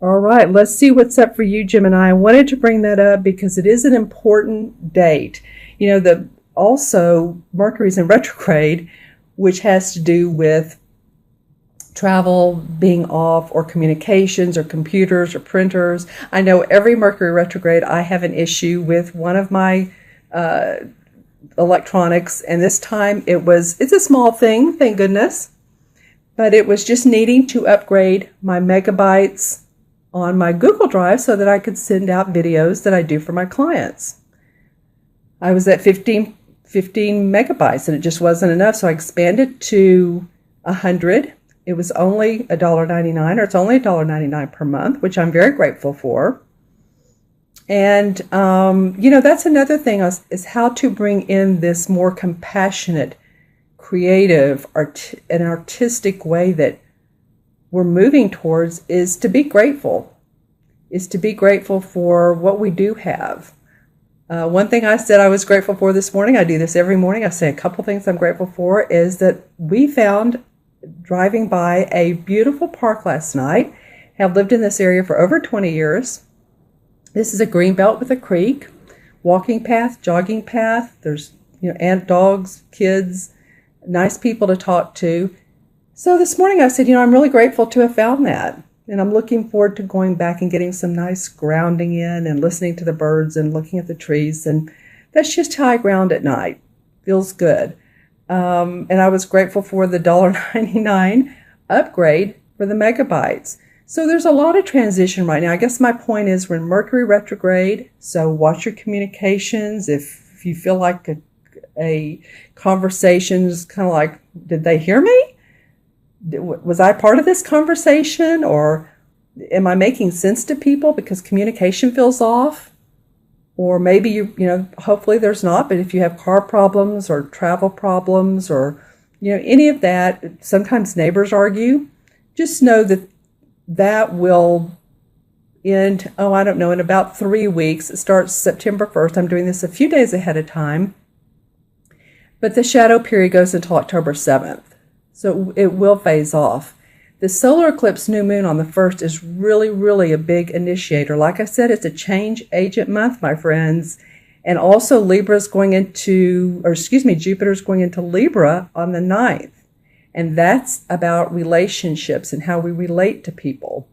All right, let's see what's up for you, Gemini. I wanted to bring that up because it is an important date. The also Mercury's in retrograde, which has to do with travel being off or communications or computers or printers. I know every Mercury retrograde I have an issue with one of my electronics, and this time it's a small thing, thank goodness, but it was just needing to upgrade my megabytes on my Google Drive so that I could send out videos that I do for my clients. I was at 15 megabytes and it just wasn't enough, so I expanded to 100. It was only $1.99, or it's only $1.99 per month, which I'm very grateful for. And, that's another thing is how to bring in this more compassionate, creative, and artistic way that we're moving towards is to be grateful, for what we do have. One thing I said I was grateful for this morning, I do this every morning, I say a couple things I'm grateful for, is that we found, driving by a beautiful park last night, have lived in this area for over 20 years. This is a green belt with a creek, walking path, jogging path. There's, and dogs, kids, nice people to talk to. So this morning I said, I'm really grateful to have found that. And I'm looking forward to going back and getting some nice grounding in and listening to the birds and looking at the trees. And that's just how I ground at night. Feels good. And I was grateful for the $1.99 upgrade for the megabytes. So there's a lot of transition right now. I guess my point is we're in Mercury retrograde, so watch your communications. If you feel like a conversation is kind of like, did they hear me? Was I part of this conversation? Or am I making sense to people because communication feels off? Or maybe hopefully there's not, but if you have car problems or travel problems or, any of that, sometimes neighbors argue, just know that will end, in about 3 weeks. It starts September 1st. I'm doing this a few days ahead of time. But the shadow period goes until October 7th. So it will phase off. The solar eclipse new moon on the 1st is really, really a big initiator. Like I said, it's a change agent month, my friends. And also Jupiter's going into Libra on the 9th. And that's about relationships and how we relate to people.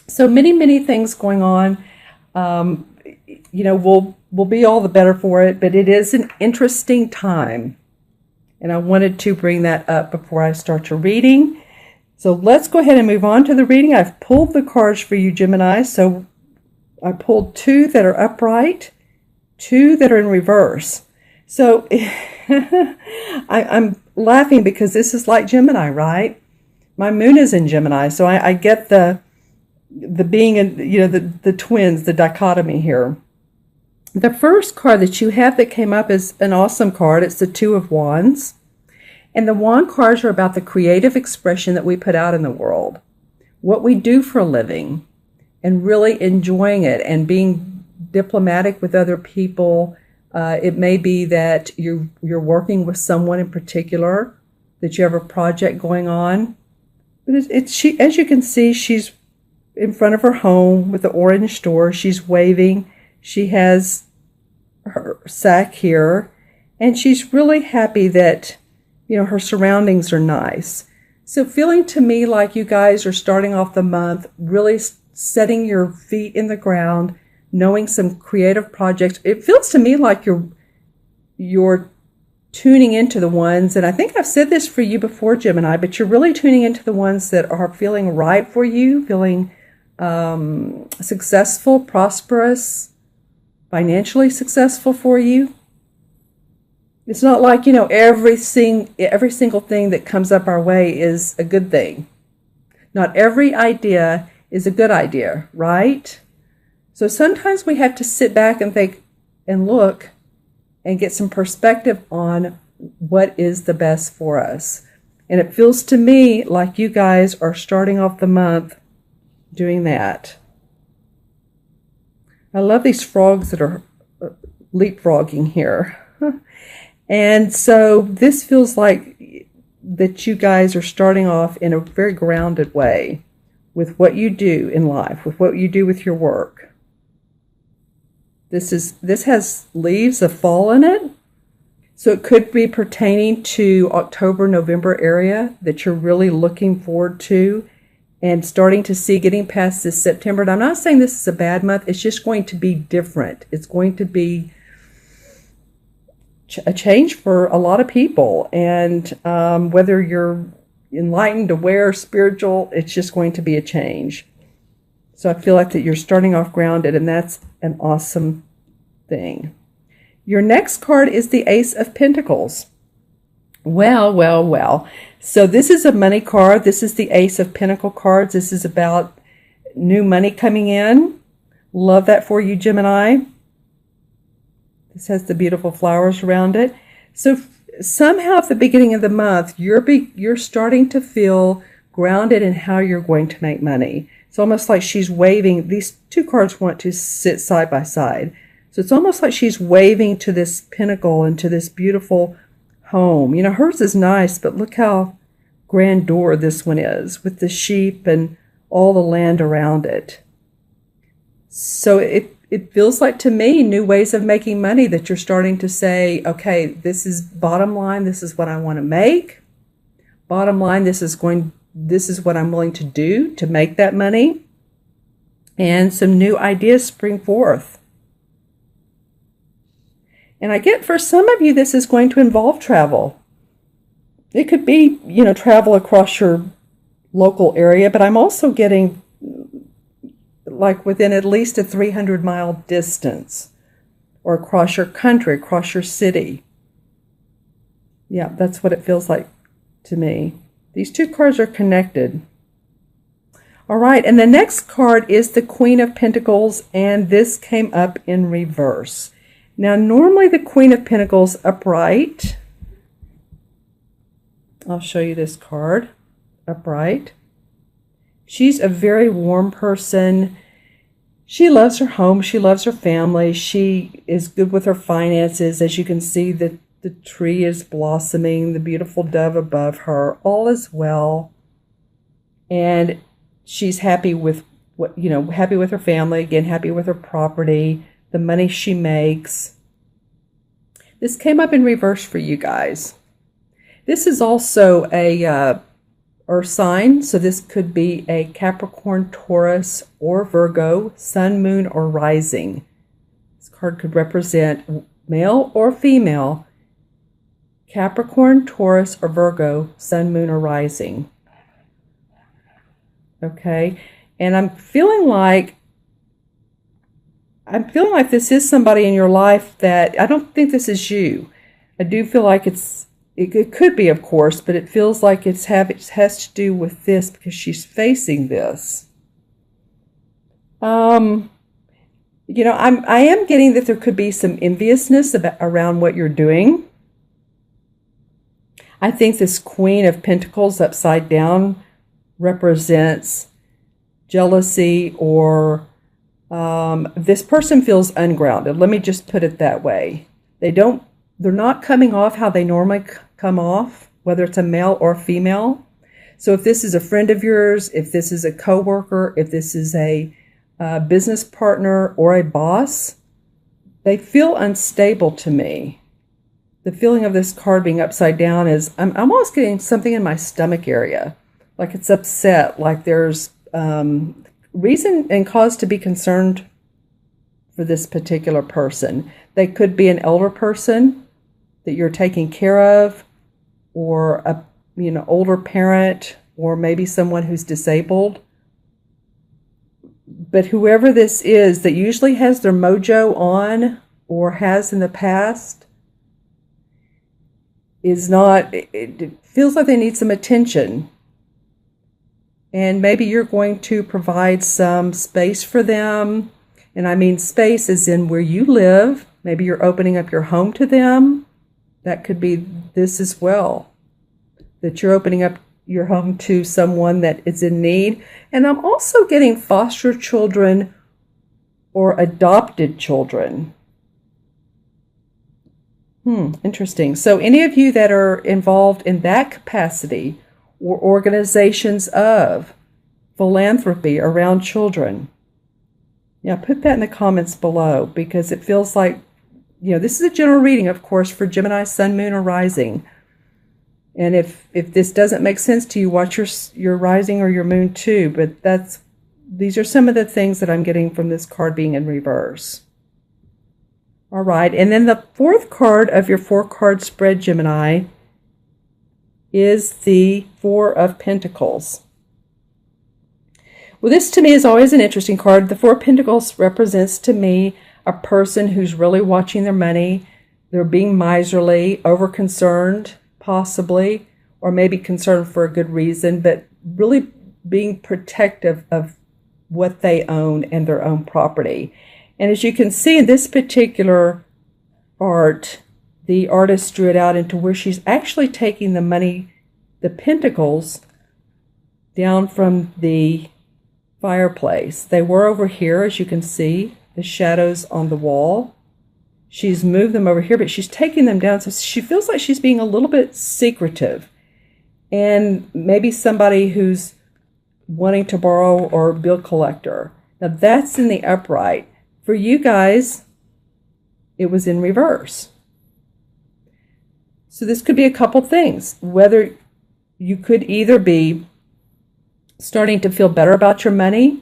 So many, many things going on. We'll be all the better for it, but it is an interesting time. And I wanted to bring that up before I start your reading. So let's go ahead and move on to the reading. I've pulled the cards for you, Gemini. So I pulled 2 that are upright, 2 that are in reverse. So I'm laughing because this is like Gemini, right? My moon is in Gemini, so I get the being in, the twins, the dichotomy here. The first card that you have that came up is an awesome card. It's the 2 of Wands. And the wand cards are about the creative expression that we put out in the world, what we do for a living, and really enjoying it and being diplomatic with other people. It may be that you're working with someone in particular, that you have a project going on. But she, as you can see, she's in front of her home with the orange door. She's waving. She has her sack here, and she's really happy that her surroundings are nice. So feeling to me like you guys are starting off the month, really setting your feet in the ground, knowing some creative projects. It feels to me like you're tuning into the ones, and I think I've said this for you before, Gemini, but you're really tuning into the ones that are feeling right for you, feeling successful, prosperous, financially successful for you. It's not like, every single thing that comes up our way is a good thing. Not every idea is a good idea, right? So sometimes we have to sit back and think and look and get some perspective on what is the best for us. And it feels to me like you guys are starting off the month doing that. I love these frogs that are leapfrogging here. And so this feels like that you guys are starting off in a very grounded way, with what you do in life, with what you do with your work. This has leaves of fall in it. So it could be pertaining to October, November area that you're really looking forward to and starting to see getting past this September. And I'm not saying this is a bad month. It's just going to be different. It's going to be a change for a lot of people. And whether you're enlightened, aware, spiritual, it's just going to be a change. So I feel like that you're starting off grounded, and that's an awesome thing. Your next card is the Ace of Pentacles. Well, well, well. So this is a money card. This is the Ace of Pentacle cards. This is about new money coming in. Love that for you, Gemini. This has the beautiful flowers around it. So somehow at the beginning of the month, you're starting to feel grounded in how you're going to make money. It's almost like she's waving. These two cards want to sit side by side. So it's almost like she's waving to this pinnacle and to this beautiful home. You know, hers is nice, but look how grandeur this one is with the sheep and all the land around it. So it feels like to me new ways of making money that you're starting to say, okay, this is bottom line. This is what I want to make. Bottom line, this is what I'm willing to do to make that money. And some new ideas spring forth. And I get for some of you, this is going to involve travel. It could be, you know, travel across your local area, but I'm also getting like within at least a 300-mile distance or across your country, across your city. Yeah, that's what it feels like to me. These two cards are connected. All right, and the next card is the Queen of Pentacles, and this came up in reverse. Now, normally the Queen of Pentacles upright. I'll show you this card, upright. She's a very warm person. She loves her home. She loves her family. She is good with her finances. As you can see, the tree is blossoming, the beautiful dove above her. All is well. And she's happy with happy with her family, again, happy with her property, the money she makes. This came up in reverse for you guys. This is also a Earth sign, so this could be a Capricorn, Taurus, or Virgo, sun, moon, or rising. This card could represent male or female, Capricorn, Taurus, or Virgo, sun, moon, or rising. Okay, and I'm feeling like this is somebody in your life that I don't think this is you. I do feel like it could be, of course, but it feels like it has to do with this because she's facing this. I am getting that there could be some enviousness around what you're doing. I think this Queen of Pentacles upside down represents jealousy, or this person feels ungrounded. Let me just put it that way. They're not coming off how they normally come off, whether it's a male or female. So if this is a friend of yours, if this is a coworker, if this is a business partner or a boss, they feel unstable to me. The feeling of this card being upside down is I'm almost getting something in my stomach area, like it's upset, like there's reason and cause to be concerned for this particular person. They could be an elder person that you're taking care of, or a older parent, or maybe someone who's disabled. But whoever this is that usually has their mojo on, or has in the past, is not, it feels like they need some attention. And maybe you're going to provide some space for them. And I mean space is in where you live. Maybe you're opening up your home to them. That could be this as well, that you're opening up your home to someone that is in need. And I'm also getting foster children or adopted children. Interesting. So any of you that are involved in that capacity, or organizations of philanthropy around children. Yeah, put that in the comments below, because it feels like, this is a general reading, of course, for Gemini, Sun, Moon, or Rising. And if this doesn't make sense to you, watch your Rising or your Moon too. But these are some of the things that I'm getting from this card being in reverse. All right, and then the fourth card of your 4-card spread, Gemini, is the Four of Pentacles. Well, this to me is always an interesting card. The Four of Pentacles represents to me a person who's really watching their money. They're being miserly, over-concerned, possibly, or maybe concerned for a good reason, but really being protective of what they own and their own property. And as you can see in this particular art, the artist drew it out into where she's actually taking the money, the pentacles, down from the fireplace. They were over here, as you can see, the shadows on the wall. She's moved them over here, but she's taking them down. So she feels like she's being a little bit secretive. And maybe somebody who's wanting to borrow or bill collector. Now that's in the upright. For you guys, it was in reverse. So this could be a couple things. Whether you could either be starting to feel better about your money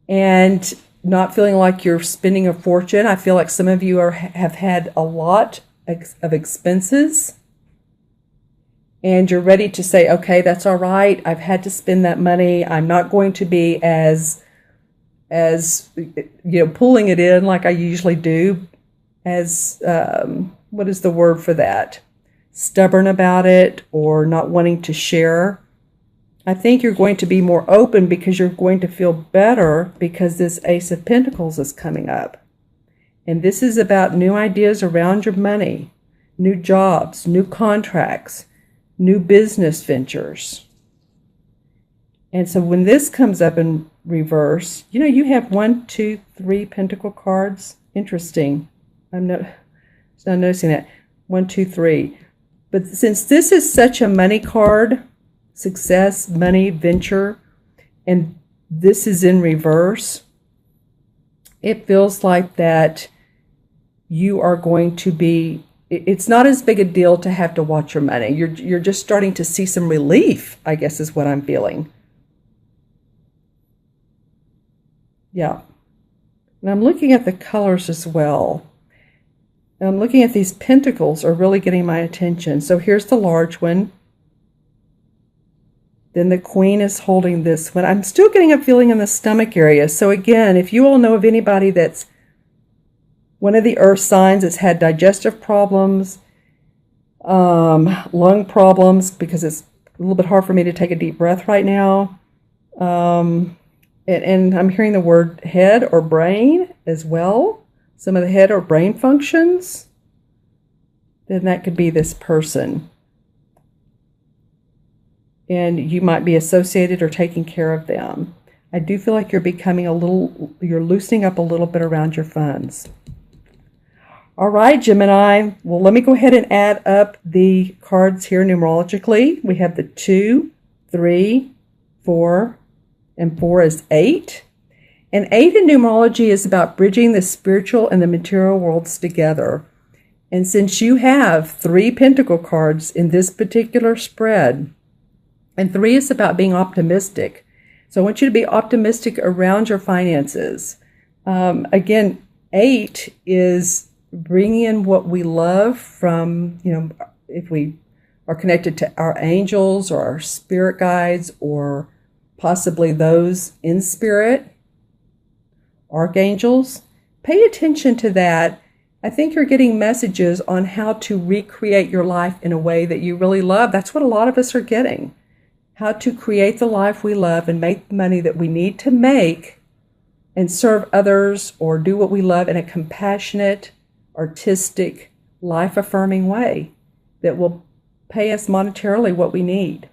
and not feeling like you're spending a fortune. I feel like some of you have had a lot of expenses, and you're ready to say, okay, that's all right. I've had to spend that money. I'm not going to be as pulling it in like I usually do, as what is the word for that? Stubborn about it or not wanting to share. I think you're going to be more open because you're going to feel better because this Ace of Pentacles is coming up. And this is about new ideas around your money, new jobs, new contracts, new business ventures. And so when this comes up in reverse, you have 1, 2, 3 Pentacle cards. Interesting. I'm not noticing that. 1, 2, 3. But since this is such a money card, success, money, venture, and this is in reverse, it feels like that you are going to be, it's not as big a deal to have to watch your money. You're just starting to see some relief, I guess is what I'm feeling. Yeah. And I'm looking at the colors as well. And I'm looking at these pentacles are really getting my attention. So here's the large one. Then the Queen is holding this one. I'm still getting a feeling in the stomach area. So again, if you all know of anybody that's one of the earth signs that's had digestive problems, lung problems, because it's a little bit hard for me to take a deep breath right now. And I'm hearing the word head or brain as well. Some of the head or brain functions. Then that could be this person. And you might be associated or taking care of them. I do feel like you're becoming you're loosening up a little bit around your funds. All right, Gemini. Well, let me go ahead and add up the cards here numerologically. We have the 2, 3, 4, and 4 is 8. And 8 in numerology is about bridging the spiritual and the material worlds together. And since you have 3 Pentacle cards in this particular spread, and 3 is about being optimistic. So I want you to be optimistic around your finances. Again, 8 is bringing in what we love from, if we are connected to our angels or our spirit guides or possibly those in spirit, archangels. Pay attention to that. I think you're getting messages on how to recreate your life in a way that you really love. That's what a lot of us are getting. How to create the life we love and make the money that we need to make and serve others or do what we love in a compassionate, artistic, life-affirming way that will pay us monetarily what we need.